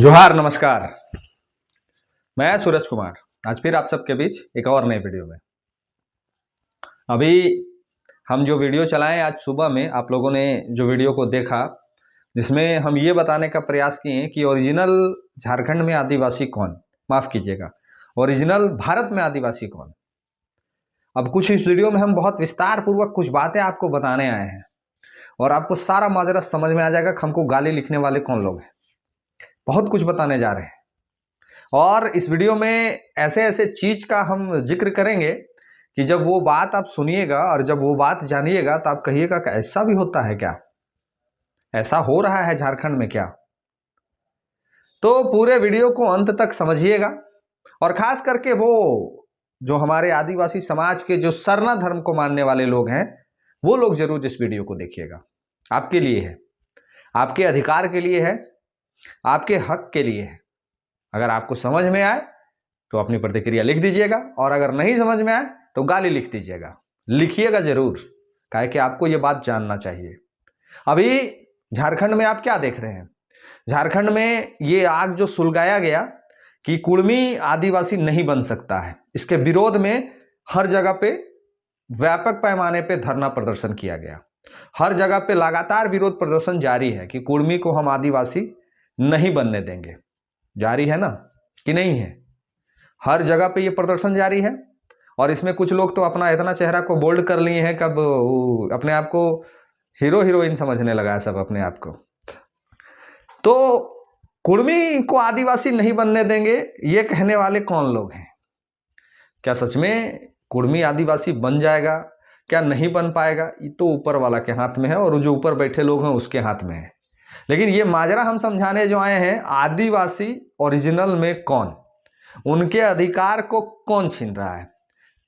जोहार नमस्कार। मैं सूरज कुमार आज फिर आप सबके बीच एक और नए वीडियो में। अभी हम जो वीडियो चलाएं आज सुबह में आप लोगों ने जो वीडियो को देखा जिसमें हम ये बताने का प्रयास किए कि ओरिजिनल झारखंड में आदिवासी कौन, माफ़ कीजिएगा, ओरिजिनल भारत में आदिवासी कौन। अब कुछ इस वीडियो में हम बहुत विस्तार पूर्वक कुछ बातें आपको बताने आए हैं और आपको सारा माजरा समझ में आ जाएगा कि हमको गाली लिखने वाले कौन लोग हैं। बहुत कुछ बताने जा रहे हैं और इस वीडियो में ऐसे ऐसे चीज का हम जिक्र करेंगे कि जब वो बात आप सुनिएगा और जब वो बात जानिएगा तो आप कहिएगा कि ऐसा भी होता है क्या, ऐसा हो रहा है झारखंड में क्या। तो पूरे वीडियो को अंत तक समझिएगा और खास करके वो जो हमारे आदिवासी समाज के जो सरना धर्म को मानने वाले लोग हैं वो लोग जरूर इस वीडियो को देखिएगा। आपके लिए है, आपके अधिकार के लिए है, आपके हक के लिए है। अगर आपको समझ में आए तो अपनी प्रतिक्रिया लिख दीजिएगा और अगर नहीं समझ में आए तो गाली लिख दीजिएगा। लिखिएगा जरूर, काहे कि आपको ये बात जानना चाहिए। अभी झारखंड में आप क्या देख रहे हैं, झारखंड में ये आग जो सुलगाया गया कि कुड़मी आदिवासी नहीं बन सकता है, इसके विरोध में हर जगह पे व्यापक पैमाने पे धरना प्रदर्शन किया गया। हर जगह पे लगातार विरोध प्रदर्शन जारी है कि कुड़मी को हम आदिवासी नहीं बनने देंगे। जारी है ना कि नहीं है? हर जगह पे ये प्रदर्शन जारी है और इसमें कुछ लोग तो अपना इतना चेहरा को बोल्ड कर लिए हैं, कब अपने आप को हीरो हीरोइन समझने लगा है सब अपने आप को। तो कुड़मी को आदिवासी नहीं बनने देंगे ये कहने वाले कौन लोग हैं? क्या सच में कुड़मी आदिवासी बन जाएगा, क्या नहीं बन पाएगा? ये तो ऊपर वाला के हाथ में है और जो ऊपर बैठे लोग हैं उसके हाथ में है। लेकिन ये माजरा हम समझाने जो आए हैं, आदिवासी ओरिजिनल में कौन, उनके अधिकार को कौन छीन रहा है?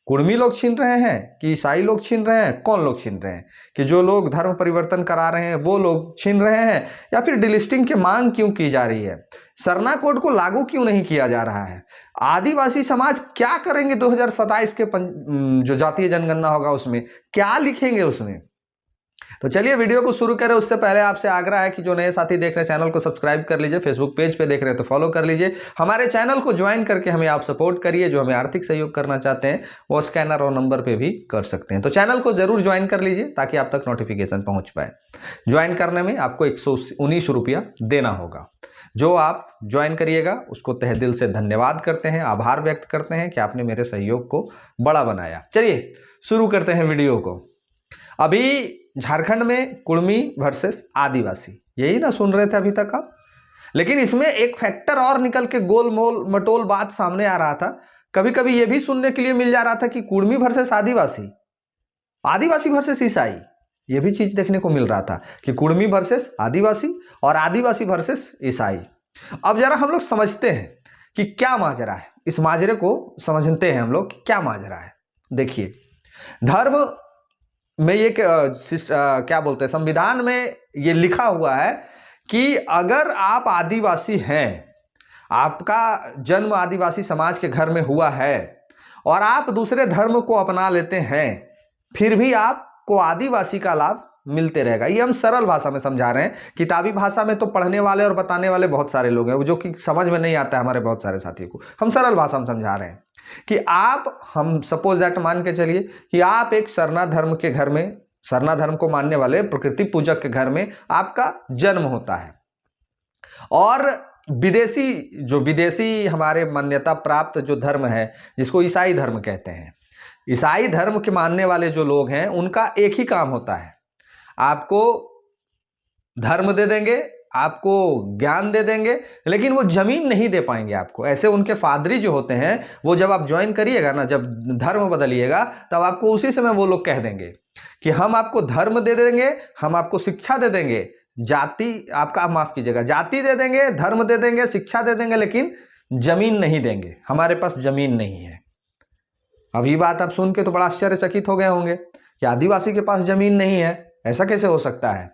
कुड़मी लोग छीन रहे हैं कि ईसाई लोग छीन रहे हैं? कौन लोग छीन रहे हैं? कि जो लोग धर्म परिवर्तन करा रहे हैं वो लोग छीन रहे हैं या फिर डिलिस्टिंग की मांग क्यों की जा रही है? सरना कोड को लागू क्यों नहीं किया जा रहा है? आदिवासी समाज क्या करेंगे 2027 के जो जातीय जनगणना होगा उसमें क्या लिखेंगे उसमें? तो चलिए वीडियो को शुरू करें। उससे पहले आपसे आग्रह है कि जो नए साथी देख रहे हैं चैनल को सब्सक्राइब कर लीजिए, फेसबुक पेज पे देख रहे हैं तो फॉलो कर लीजिए, हमारे चैनल को ज्वाइन करके हमें आप सपोर्ट करिए। जो हमें आर्थिक सहयोग करना चाहते हैं वो स्कैनर और नंबर पे भी कर सकते हैं। तो चैनल को जरूर ज्वाइन कर लीजिए ताकि आप तक नोटिफिकेशन पहुंच पाए। ज्वाइन करने में आपको 119 रुपया देना होगा। जो आप ज्वाइन करिएगा उसको तहे दिल से धन्यवाद करते हैं, आभार व्यक्त करते हैं कि आपने मेरे सहयोग को बड़ा बनाया। चलिए शुरू करते हैं वीडियो को। अभी झारखंड में कुड़मी वर्सेस आदिवासी, यही ना सुन रहे थे अभी तक आप? लेकिन इसमें एक फैक्टर और निकल के गोल मोल मटोल बात सामने आ रहा था। कभी कभी यह भी सुनने के लिए मिल जा रहा था कि कुड़मी वर्सेस आदिवासी, आदिवासी वर्सेस ईसाई। यह भी चीज देखने को मिल रहा था कि कुड़मी वर्सेस आदिवासी और आदिवासी वर्सेस ईसाई। अब जरा हम लोग समझते हैं कि क्या माजरा है, इस माजरे को समझते हैं हम लोग क्या माजरा है। देखिए, धर्म में ये क्या बोलते हैं, संविधान में ये लिखा हुआ है कि अगर आप आदिवासी हैं, आपका जन्म आदिवासी समाज के घर में हुआ है और आप दूसरे धर्म को अपना लेते हैं, फिर भी आपको आदिवासी का लाभ मिलते रहेगा। ये हम सरल भाषा में समझा रहे हैं। किताबी भाषा में तो पढ़ने वाले और बताने वाले बहुत सारे लोग हैं जो कि समझ में नहीं आता है हमारे बहुत सारे साथियों को। हम सरल भाषा में समझा रहे हैं कि आप, हम सपोज दैट मान के चलिए कि आप एक सरना धर्म के घर में, सरना धर्म को मानने वाले प्रकृति पूजक के घर में आपका जन्म होता है और विदेशी हमारे मान्यता प्राप्त जो धर्म है जिसको ईसाई धर्म कहते हैं, ईसाई धर्म के मानने वाले जो लोग हैं उनका एक ही काम होता है, आपको धर्म दे देंगे, आपको ज्ञान दे देंगे, लेकिन वो जमीन नहीं दे पाएंगे आपको। ऐसे उनके फादरी जो होते हैं वो जब आप ज्वाइन करिएगा ना, जब धर्म बदलिएगा तब आपको उसी समय वो लोग कह देंगे कि हम आपको धर्म दे देंगे, हम आपको शिक्षा दे देंगे, जाति आपका, माफ कीजिएगा, जाति दे देंगे, धर्म दे देंगे, शिक्षा दे देंगे, लेकिन जमीन नहीं देंगे। हमारे पास जमीन नहीं है। अब ये बात आप सुन के तो बड़ा आश्चर्यचकित हो गए होंगे कि आदिवासी के पास जमीन नहीं है, ऐसा कैसे हो सकता है?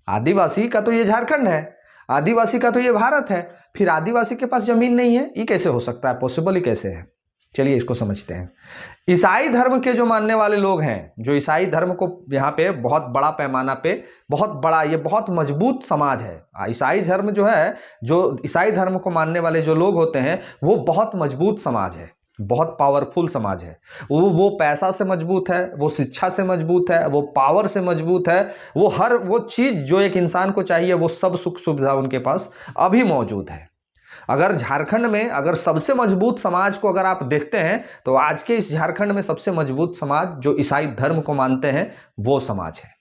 आदिवासी का तो ये झारखंड है, आदिवासी का तो ये भारत है, फिर आदिवासी के पास जमीन नहीं है, ये कैसे हो सकता है? पॉसिबल ही कैसे है? चलिए इसको समझते हैं। ईसाई धर्म के जो मानने वाले लोग हैं, जो ईसाई धर्म को यहाँ पे बहुत बड़ा पैमाना पे, बहुत बड़ा, ये बहुत मजबूत समाज है। ईसाई धर्म जो है, जो ईसाई धर्म को मानने वाले जो लोग होते हैं, वो बहुत मजबूत समाज है, बहुत पावरफुल समाज है। वो पैसा से मजबूत है, वो शिक्षा से मजबूत है, वो पावर से मजबूत है, वो हर वो चीज जो एक इंसान को चाहिए वो सब सुख सुविधा उनके पास अभी मौजूद है। अगर झारखंड में अगर सबसे मजबूत समाज को अगर आप देखते हैं तो आज के इस झारखंड में सबसे मजबूत समाज जो ईसाई धर्म को मानते हैं वो समाज है।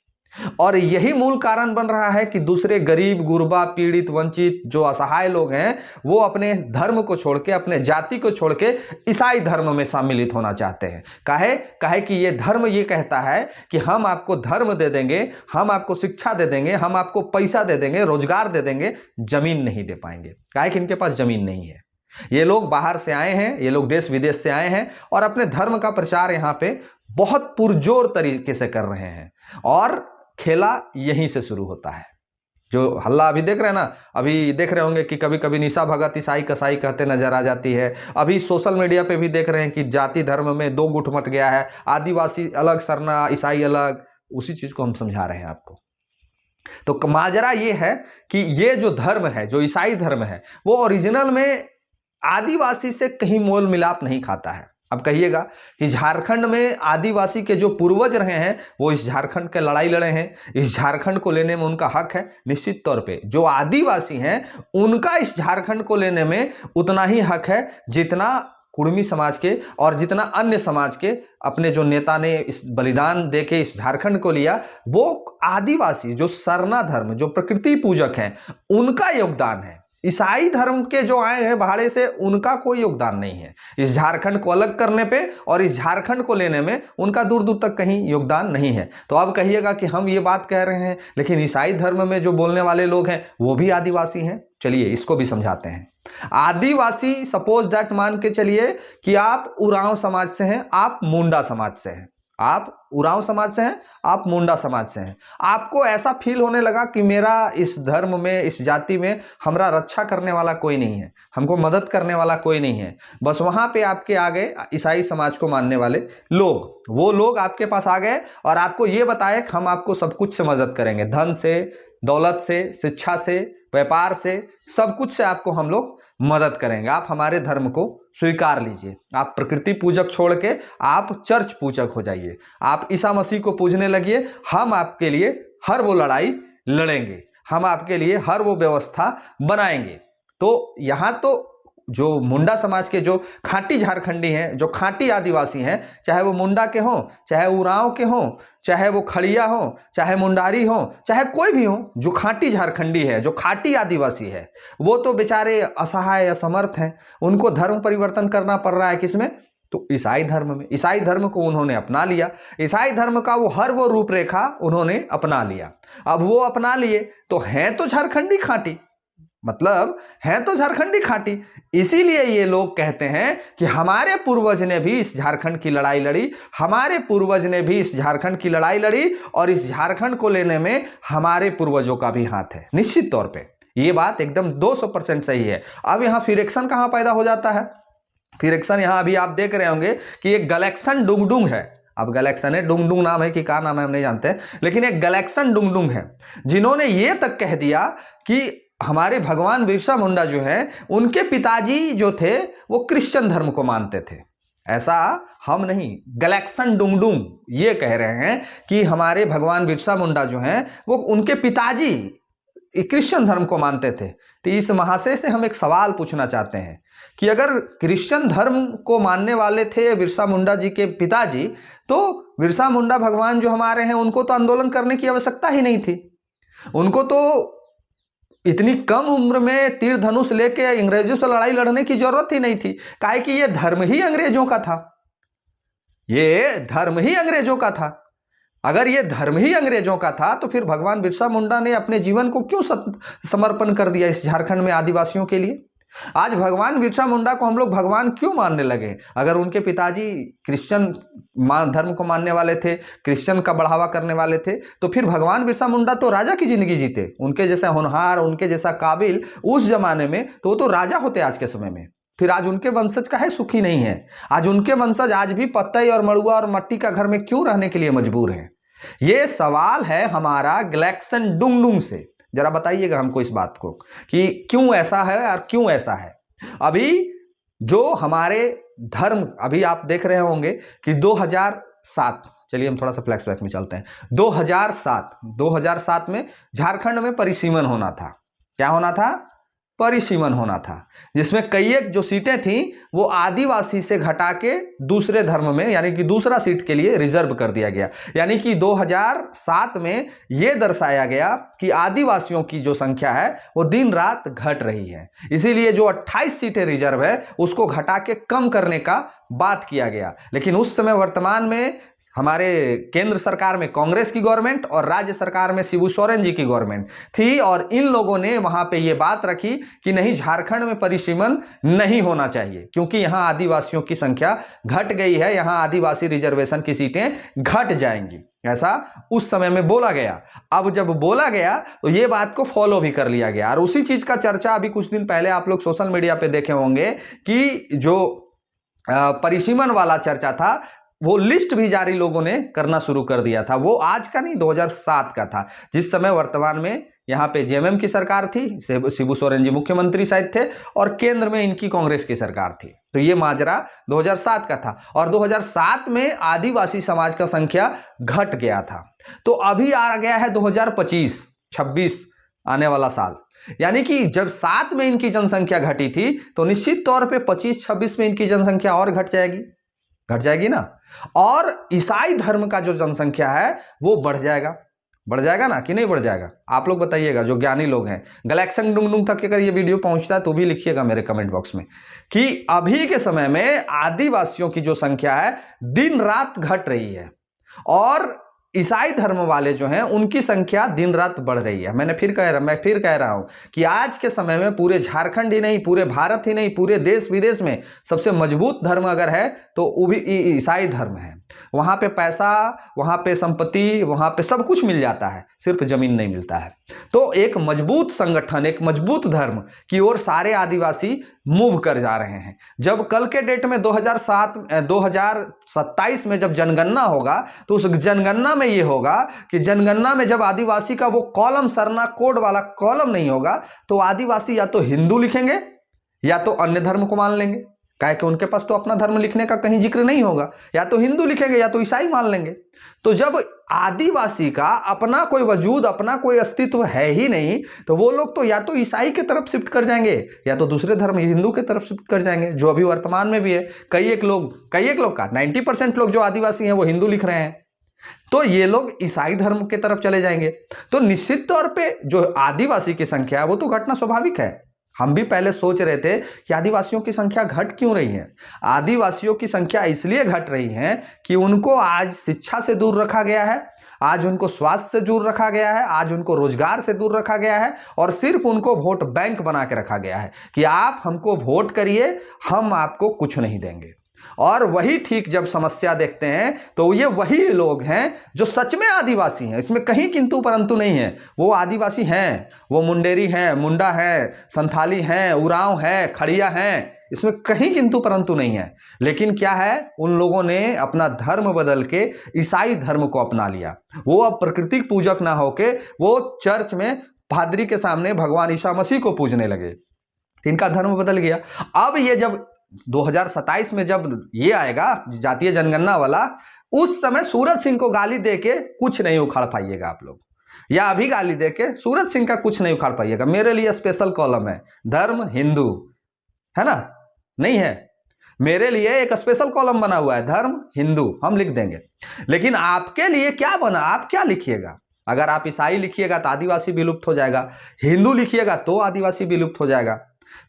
और यही मूल कारण बन रहा है कि दूसरे गरीब, गुरबा, पीड़ित, वंचित जो असहाय लोग हैं वो अपने धर्म को छोड़ के, अपने जाति को छोड़ के ईसाई धर्म में सम्मिलित होना चाहते हैं। काहे कि ये धर्म ये कहता है कि हम आपको धर्म दे देंगे, हम आपको शिक्षा दे देंगे, हम आपको पैसा दे देंगे, रोजगार दे देंगे, जमीन नहीं दे पाएंगे। काहे कि इनके पास जमीन नहीं है। ये लोग बाहर से आए हैं, ये लोग देश विदेश से आए हैं और अपने धर्म का प्रचार यहाँ पे बहुत पुरजोर तरीके से कर रहे हैं। और खेला यहीं से शुरू होता है। जो हल्ला अभी देख रहे हैं ना, अभी देख रहे होंगे कि कभी कभी निशा भगत ईसाई कसाई कहते नजर आ जाती है। अभी सोशल मीडिया पे भी देख रहे हैं कि जाति धर्म में दो गुट मच गया है, आदिवासी अलग, सरना, ईसाई अलग। उसी चीज को हम समझा रहे हैं आपको। तो माजरा ये है कि ये जो धर्म है, जो ईसाई धर्म है, वो ओरिजिनल में आदिवासी से कहीं मोल मिलाप नहीं खाता है। अब कहिएगा कि झारखंड में आदिवासी के जो पूर्वज रहे हैं वो इस झारखंड के लड़ाई लड़े हैं, इस झारखंड को लेने में उनका हक है। निश्चित तौर पे जो आदिवासी हैं उनका इस झारखंड को लेने में उतना ही हक है जितना कुर्मी समाज के और जितना अन्य समाज के अपने जो नेता ने इस बलिदान देके इस झारखंड को लिया, वो आदिवासी जो सरना धर्म, जो प्रकृति पूजक हैं, उनका योगदान है। ईसाई धर्म के जो आए हैं भाड़े से, उनका कोई योगदान नहीं है इस झारखंड को अलग करने पे, और इस झारखंड को लेने में उनका दूर दूर तक कहीं योगदान नहीं है। तो अब कहिएगा कि हम ये बात कह रहे हैं लेकिन ईसाई धर्म में जो बोलने वाले लोग हैं वो भी आदिवासी हैं। चलिए इसको भी समझाते हैं। आदिवासी, सपोज दैट मान के चलिए कि आप उरांव समाज से हैं, आप मुंडा समाज से हैं, आप उरांव समाज से हैं, आप मुंडा समाज से हैं। आपको ऐसा फील होने लगा कि मेरा इस धर्म में, इस जाति में हमारा रक्षा करने वाला कोई नहीं है, हमको मदद करने वाला कोई नहीं है। बस वहां पे आपके आ गए ईसाई समाज को मानने वाले लोग, वो लोग आपके पास आ गए और आपको ये बताए कि हम आपको सब कुछ से मदद करेंगे, धन से, दौलत से, शिक्षा से, व्यापार से, सब कुछ से आपको हम लोग मदद करेंगे, आप हमारे धर्म को स्वीकार लीजिए। आप प्रकृति पूजक छोड़ के आप चर्च पूजक हो जाइए, आप ईसा मसीह को पूजने लगिए, हम आपके लिए हर वो लड़ाई लड़ेंगे, हम आपके लिए हर वो व्यवस्था बनाएंगे। तो यहां तो जो मुंडा समाज के जो खांटी झारखंडी हैं, जो खांटी आदिवासी हैं, चाहे वो मुंडा के हों, चाहे उरांव के हों, चाहे वो खड़िया हों, चाहे मुंडारी हों, चाहे कोई भी हो, जो खांटी झारखंडी है, जो खांटी आदिवासी है, वो तो बेचारे असहाय, असमर्थ हैं। उनको धर्म परिवर्तन करना पड़ रहा है किसमें? तो ईसाई धर्म में। ईसाई धर्म को उन्होंने अपना लिया, ईसाई धर्म का वो हर वो रूपरेखा उन्होंने अपना लिया। अब वो अपना लिए तो हैं तो झारखंडी खांटी, मतलब हैं तो झारखंडी खांटी। इसीलिए ये लोग कहते हैं कि हमारे पूर्वज ने भी इस झारखंड की लड़ाई लड़ी, हमारे पूर्वज ने भी इस झारखंड की लड़ाई लड़ी और इस झारखंड को लेने में हमारे पूर्वजों का भी हाथ है। निश्चित तौर पे ये बात एकदम 200% सही है। अब यहां फिरेक्शन कहां पैदा हो जाता है? फिरेक्शन यहां अभी आप देख रहे होंगे कि एक गैलेक्सन डुंगडुंग है। अब गैलेक्सन है, डुंगडुंग नाम है कि क्या नाम है हम नहीं जानते, लेकिन एक गैलेक्सन डुंगडुंग है जिन्होंने ये तक कह दिया कि हमारे भगवान बिरसा मुंडा जो है, उनके पिताजी जो थे वो क्रिश्चियन धर्म को मानते थे। ऐसा हम नहीं, गैलेक्सन डुंगडुंग ये कह रहे हैं कि हमारे भगवान बिरसा मुंडा जो हैं वो, उनके पिताजी क्रिश्चियन धर्म को मानते थे। तो इस महाशय से हम एक सवाल पूछना चाहते हैं कि अगर क्रिश्चियन धर्म को मानने वाले थे बिरसा मुंडा जी के पिताजी, तो बिरसा मुंडा भगवान जो हमारे हैं उनको तो आंदोलन करने की आवश्यकता ही नहीं थी। उनको तो इतनी कम उम्र में तीर धनुष लेके अंग्रेजों से लड़ाई लड़ने की जरूरत ही नहीं थी। काहे कि ये धर्म ही अंग्रेजों का था, ये धर्म ही अंग्रेजों का था। अगर ये धर्म ही अंग्रेजों का था तो फिर भगवान बिरसा मुंडा ने अपने जीवन को क्यों समर्पण कर दिया इस झारखंड में आदिवासियों के लिए? आज भगवान बिरसा मुंडा को हम लोग भगवान क्यों मानने लगे? अगर उनके पिताजी क्रिश्चियन धर्म को मानने वाले थे, क्रिश्चियन का बढ़ावा करने वाले थे, तो फिर भगवान बिरसा मुंडा तो राजा की जिंदगी जीते। उनके जैसा होनहार, उनके जैसा काबिल उस जमाने में तो राजा होते आज के समय में। फिर आज उनके वंशज काहे सुखी नहीं है? आज उनके वंशज आज भी पत्तई और मड़ुआ और मट्टी का घर में क्यों रहने के लिए मजबूर हैं? ये सवाल है हमारा ग्लैक्सन डुंगडुंग से। जरा बताइएगा हमको इस बात को कि क्यों ऐसा है और क्यों ऐसा है। अभी जो हमारे धर्म, अभी आप देख रहे होंगे कि 2007, चलिए हम थोड़ा सा फ्लैशबैक में चलते हैं। 2007 में झारखंड में परिसीमन होना था। क्या होना था? परिसीमन होना था, जिसमें कई एक जो सीटें थी वो आदिवासी से घटा के दूसरे धर्म में यानी कि दूसरा सीट के लिए रिजर्व कर दिया गया। यानी कि 2007 में यह दर्शाया गया कि आदिवासियों की जो संख्या है वो दिन रात घट रही है, इसीलिए जो 28 सीटें रिजर्व है उसको घटा के कम करने का बात किया गया। लेकिन उस समय वर्तमान में हमारे केंद्र सरकार में कांग्रेस की गवर्नमेंट और राज्य सरकार में शिबू सोरेन जी की गवर्नमेंट थी, और इन लोगों ने वहां पे ये बात रखी कि नहीं, झारखंड में परिसीमन नहीं होना चाहिए क्योंकि यहां आदिवासियों की संख्या घट गई है, यहां आदिवासी रिजर्वेशन की सीटें घट जाएंगी, ऐसा उस समय में बोला गया। अब जब बोला गया तो ये बात को फॉलो भी कर लिया गया, और उसी चीज का चर्चा अभी कुछ दिन पहले आप लोग सोशल मीडिया पे देखे होंगे कि जो परिसीमन वाला चर्चा था वो लिस्ट भी जारी लोगों ने करना शुरू कर दिया था। वो आज का नहीं, 2007 का था, जिस समय वर्तमान में यहाँ पे जेएमएम की सरकार थी, शिबू सोरेन जी मुख्यमंत्री शायद थे, और केंद्र में इनकी कांग्रेस की सरकार थी। तो ये माजरा 2007 का था, और 2007 में आदिवासी समाज का संख्या घट गया था। तो अभी आ गया है 2025-26 आने वाला साल, यानी कि जब 7 में इनकी जनसंख्या घटी थी तो निश्चित तौर पे 25-26 में इनकी जनसंख्या और घट जाएगी ना। और ईसाई धर्म का जो जनसंख्या है वो बढ़ जाएगा ना कि नहीं बढ़ जाएगा? आप लोग बताइएगा, जो ज्ञानी लोग हैं। गैलेक्सन डुंगडुंग तक अगर ये वीडियो पहुंचता है तो भी लिखिएगा मेरे कमेंट बॉक्स में कि अभी के समय में आदिवासियों की जो संख्या है दिन रात घट रही है, और ईसाई धर्म वाले जो हैं उनकी संख्या दिन रात बढ़ रही है। मैं फिर कह रहा हूं कि आज के समय में पूरे झारखंड ही नहीं, पूरे भारत ही नहीं, पूरे देश विदेश में सबसे मजबूत धर्म अगर है तो वो भी ईसाई धर्म है। वहां पे पैसा, वहां पे संपत्ति, वहां पे सब कुछ मिल जाता है, सिर्फ जमीन नहीं मिलता है। तो एक मजबूत संगठन, एक मजबूत धर्म की ओर सारे आदिवासी मूव कर जा रहे हैं। जब कल के डेट में 2027 में जब जनगणना होगा तो उस जनगणना में ये होगा कि जनगणना में जब आदिवासी का वो कॉलम, सरना कोड वाला कॉलम नहीं होगा तो आदिवासी या तो हिंदू लिखेंगे या तो अन्य धर्म को मान लेंगे, काहे कि उनके पास तो अपना धर्म लिखने का कहीं जिक्र नहीं होगा। या तो हिंदू लिखेंगे या तो ईसाई मान लेंगे। तो जब आदिवासी का अपना कोई वजूद, अपना कोई अस्तित्व है ही नहीं, तो वो लोग तो या तो ईसाई की तरफ शिफ्ट कर जाएंगे या तो दूसरे धर्म हिंदू की तरफ शिफ्ट कर जाएंगे, जो अभी वर्तमान में भी है। कई एक लोग का 90% लोग जो आदिवासी हैं वो हिंदू लिख रहे हैं, तो ये लोग ईसाई धर्म की तरफ चले जाएंगे। तो निश्चित तौर पे जो आदिवासी की संख्या है वो तो घटना स्वाभाविक है। हम भी पहले सोच रहे थे कि आदिवासियों की संख्या घट क्यों रही है। आदिवासियों की संख्या इसलिए घट रही है कि उनको आज शिक्षा से दूर रखा गया है, आज उनको स्वास्थ्य से दूर रखा गया है, आज उनको रोजगार से दूर रखा गया है, और सिर्फ उनको वोट बैंक बना के रखा गया है कि आप हमको वोट करिए, हम आपको कुछ नहीं देंगे। और वही ठीक जब समस्या देखते हैं तो ये वही लोग हैं जो सच में आदिवासी हैं, इसमें कहीं किंतु परंतु नहीं है। वो आदिवासी हैं, वो मुंडेरी हैं, मुंडा है, संथाली हैं, उरांव है, खड़िया हैं, इसमें कहीं किंतु परंतु नहीं है। लेकिन क्या है, उन लोगों ने अपना धर्म बदल के ईसाई धर्म को अपना लिया। वो अब प्रकृति पूजक ना होके वो चर्च में पादरी के सामने भगवान ईसा मसीह को पूजने लगे, इनका धर्म बदल गया। अब ये जब 2027 में जब ये आएगा जातीय जनगणना वाला, उस समय सूरज सिंह को गाली देके कुछ नहीं उखाड़ पाइएगा आप लोग, या अभी गाली देके सूरज सिंह का कुछ नहीं उखाड़ पाइएगा। मेरे लिए स्पेशल कॉलम है धर्म हिंदू, है ना? नहीं है, मेरे लिए एक स्पेशल कॉलम बना हुआ है धर्म हिंदू, हम लिख देंगे। लेकिन आपके लिए क्या बना, आप क्या लिखिएगा? अगर आप ईसाई लिखिएगा तो आदिवासी विलुप्त हो जाएगा, हिंदू लिखिएगा तो आदिवासी विलुप्त हो जाएगा।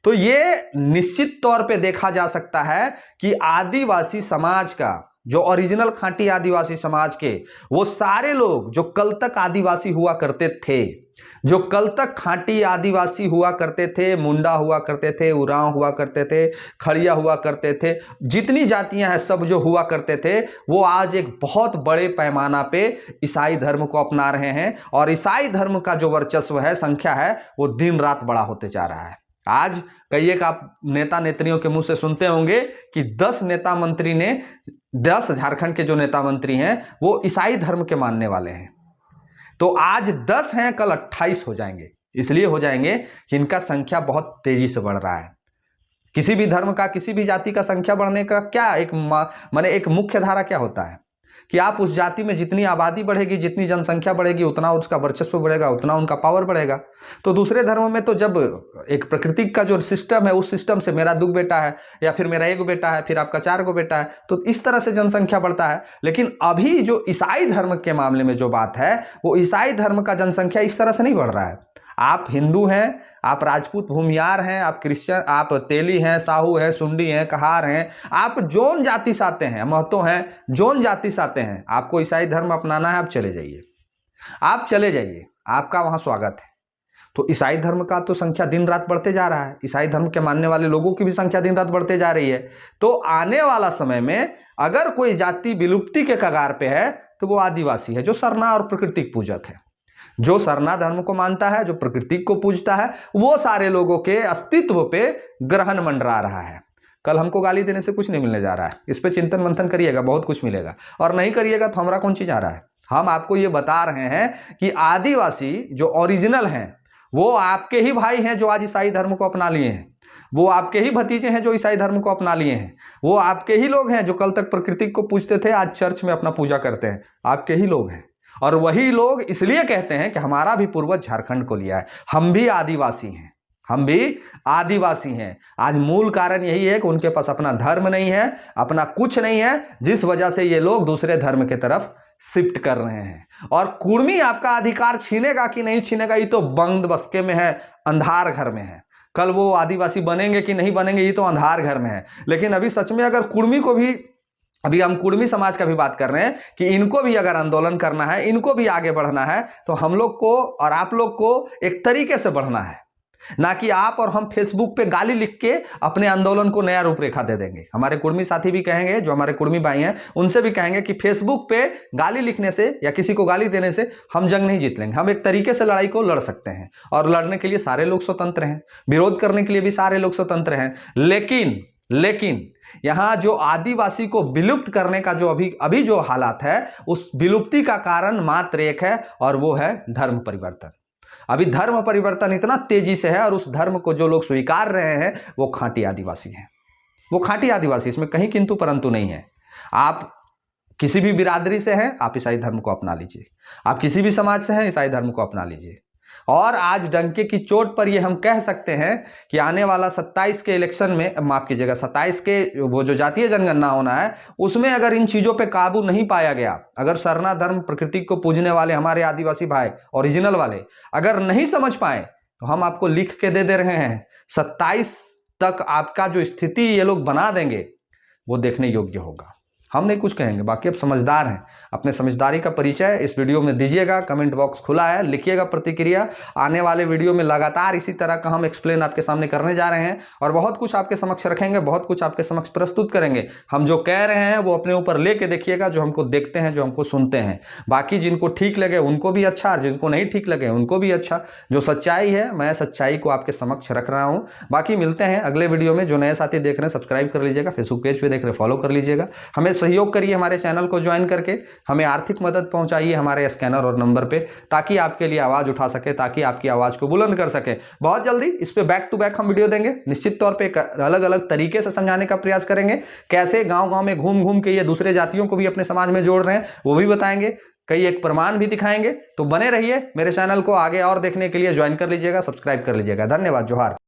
तो ये निश्चित तौर पे देखा जा सकता है कि आदिवासी समाज का जो ओरिजिनल खांटी आदिवासी समाज के वो सारे लोग जो कल तक आदिवासी हुआ करते थे, जो कल तक खांटी आदिवासी हुआ करते थे, मुंडा हुआ करते थे, उरांव हुआ करते थे, खड़िया हुआ करते थे, जितनी जातियां हैं सब जो हुआ करते थे, वो आज एक बहुत बड़े पैमाना पे ईसाई धर्म को अपना रहे हैं। और ईसाई धर्म का जो वर्चस्व है, संख्या है, वो दिन रात बड़ा होते जा रहा है। आज कई एक आप नेता नेत्रियों के मुंह से सुनते होंगे कि 10 नेता मंत्री ने 10 झारखंड के जो नेता मंत्री हैं वो ईसाई धर्म के मानने वाले हैं। तो आज 10 हैं, कल 28 हो जाएंगे। इसलिए हो जाएंगे कि इनका संख्या बहुत तेजी से बढ़ रहा है। किसी भी धर्म का, किसी भी जाति का संख्या बढ़ने का क्या एक माने एक मुख्य धारा क्या होता है कि आप उस जाति में जितनी आबादी बढ़ेगी, जितनी जनसंख्या बढ़ेगी, उतना उसका वर्चस्व बढ़ेगा, उतना उनका पावर बढ़ेगा। तो दूसरे धर्म में तो जब एक प्रकृति का जो सिस्टम है, उस सिस्टम से मेरा 2 बेटा है या फिर मेरा 1 बेटा है, फिर आपका 4 बेटा है, तो इस तरह से जनसंख्या बढ़ता है। लेकिन अभी जो ईसाई धर्म के मामले में जो बात है, वो ईसाई धर्म का जनसंख्या इस तरह से नहीं बढ़ रहा है। आप हिंदू हैं, आप राजपूत भूमियार हैं, आप क्रिश्चियन, आप तेली हैं, साहू हैं, सुंडी हैं, कहार हैं, आप जौन जाति से आते हैं, महतो हैं, जौन जाति से आते हैं, आपको ईसाई धर्म अपनाना है, आप चले जाइए, आप चले जाइए, आपका वहां स्वागत है। तो ईसाई धर्म का तो संख्या दिन रात बढ़ते जा रहा है, ईसाई धर्म के मानने वाले लोगों की भी संख्या दिन रात बढ़ते जा रही है। तो आने वाला समय में अगर कोई जाति विलुप्ति के कगार पे है तो वो आदिवासी है, जो सरना और प्रकृतिक पूजक है, जो सरना धर्म को मानता है, जो प्रकृति को पूजता है, वो सारे लोगों के अस्तित्व पे ग्रहण मंडरा रहा है। कल हमको गाली देने से कुछ नहीं मिलने जा रहा है, इस पे चिंतन मंथन करिएगा, बहुत कुछ मिलेगा। और नहीं करिएगा तो हमारा कौन चीज आ रहा है। हम आपको ये बता रहे हैं कि आदिवासी जो ओरिजिनल हैं वो आपके ही भाई हैं जो आज ईसाई धर्म को अपना लिए हैं, वो आपके ही भतीजे हैं जो ईसाई धर्म को अपना लिए हैं, वो आपके ही लोग हैं जो कल तक प्रकृति को पूजते थे, आज चर्च में अपना पूजा करते हैं, आपके ही लोग हैं। और वही लोग इसलिए कहते हैं कि हमारा भी पूर्वज झारखंड को लिया है, हम भी आदिवासी हैं, हम भी आदिवासी हैं। आज मूल कारण यही है कि उनके पास अपना धर्म नहीं है, अपना कुछ नहीं है, जिस वजह से ये लोग दूसरे धर्म की तरफ शिफ्ट कर रहे हैं। और कुर्मी आपका अधिकार छीनेगा कि नहीं छीनेगा, ये तो बंद बस्के में है, अंधार घर में है। कल वो आदिवासी बनेंगे कि नहीं बनेंगे, ये तो अंधार घर में है। लेकिन अभी सच में अगर कुर्मी को भी, अभी हम कुर्मी समाज का भी बात कर रहे हैं कि इनको भी अगर आंदोलन करना है, इनको भी आगे बढ़ना है, तो हम लोग को और आप लोग को एक तरीके से बढ़ना है, ना कि आप और हम फेसबुक पे गाली लिख के अपने आंदोलन को नया रूपरेखा दे देंगे। हमारे कुर्मी साथी भी कहेंगे, जो हमारे कुर्मी भाई हैं, उनसे भी कहेंगे कि फेसबुक पे गाली लिखने से या किसी को गाली देने से हम जंग नहीं जीत लेंगे। हम एक तरीके से लड़ाई को लड़ सकते हैं और लड़ने के लिए सारे लोग स्वतंत्र हैं, विरोध करने के लिए भी सारे लोग स्वतंत्र हैं। लेकिन यहां जो आदिवासी को विलुप्त करने का जो अभी जो हालात है, उस विलुप्ति का कारण मात्र एक है और वो है धर्म परिवर्तन। अभी धर्म परिवर्तन इतना तेजी से है और उस धर्म को जो लोग स्वीकार रहे हैं वो खांटी आदिवासी हैं, वो खांटी आदिवासी, इसमें कहीं किंतु परंतु नहीं है। आप किसी भी बिरादरी से हैं, आप ईसाई धर्म को अपना लीजिए, आप किसी भी समाज से हैं, ईसाई धर्म को अपना लीजिए। और आज डंके की चोट पर ये हम कह सकते हैं कि आने वाला 27 के इलेक्शन में, माफ कीजिएगा 27 के वो जो जातीय जनगणना होना है, उसमें अगर इन चीजों पे काबू नहीं पाया गया, अगर सरना धर्म प्रकृति को पूजने वाले हमारे आदिवासी भाई ओरिजिनल वाले अगर नहीं समझ पाए, तो हम आपको लिख के दे रहे हैं 27 तक आपका जो स्थिति ये लोग बना देंगे वो देखने योग्य होगा। हम नहीं कुछ कहेंगे, बाकी आप समझदार हैं, अपने समझदारी का परिचय इस वीडियो में दीजिएगा। कमेंट बॉक्स खुला है, लिखिएगा प्रतिक्रिया। आने वाले वीडियो में लगातार इसी तरह का हम एक्सप्लेन आपके सामने करने जा रहे हैं और बहुत कुछ आपके समक्ष रखेंगे, बहुत कुछ आपके समक्ष प्रस्तुत करेंगे। हम जो कह रहे हैं वो अपने ऊपर लेके देखिएगा, जो हमको देखते हैं, जो हमको सुनते हैं। बाकी जिनको ठीक लगे उनको भी अच्छा, जिनको नहीं ठीक लगे उनको भी अच्छा। जो सच्चाई है, मैं सच्चाई को आपके समक्ष रख रहा हूँ। बाकी मिलते हैं अगले वीडियो में। जो नए साथी देख रहे हैं सब्सक्राइब कर लीजिएगा, फेसबुक पेज पे देख रहे हैं फॉलो कर लीजिएगा। हमें सहयोग करिए, हमारे चैनल को ज्वाइन करके हमें आर्थिक मदद पहुंचाइए हमारे स्कैनर और नंबर पे, ताकि आपके लिए आवाज उठा सके, ताकि आपकी आवाज को बुलंद कर सके। बहुत जल्दी इस पे बैक टू बैक हम वीडियो देंगे, निश्चित तौर पे अलग अलग तरीके से समझाने का प्रयास करेंगे। कैसे गांव गांव में घूम घूम के ये दूसरे जातियों को भी अपने समाज में जोड़ रहे हैं वो भी बताएंगे, कई एक प्रमाण भी दिखाएंगे। तो बने रहिए मेरे चैनल को, आगे और देखने के लिए ज्वाइन कर लीजिएगा, सब्सक्राइब कर लीजिएगा। धन्यवाद, जोहार।